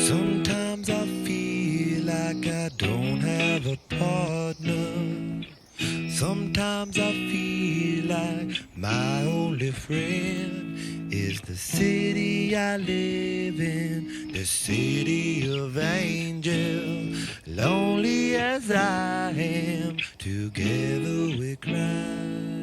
Sometimes I feel like I don't have a partner. Sometimes I feel like my only friend is the city I live in, the city of angels. Lonely as I am, together we cry.